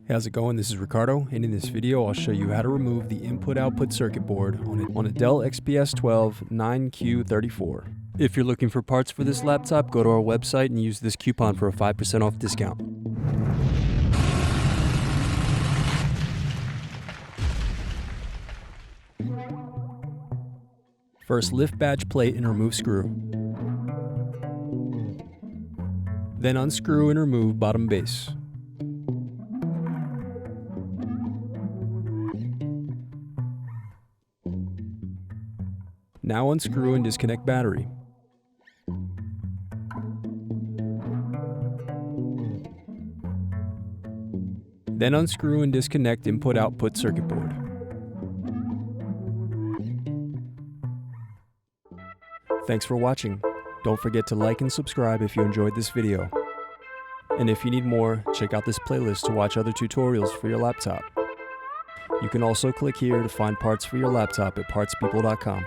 Hey, how's it going? This is Ricardo, and in this video I'll show you how to remove the input-output circuit board on a Dell XPS 12-9Q34. If you're looking for parts for this laptop, go to our website and use this coupon for a 5% off discount. First, lift badge plate and remove screw. Then unscrew and remove bottom base. Now unscrew and disconnect battery. Then unscrew and disconnect input-output circuit board. Thanks for watching. Don't forget to like and subscribe if you enjoyed this video. And if you need more, check out this playlist to watch other tutorials for your laptop. You can also click here to find parts for your laptop at partspeople.com.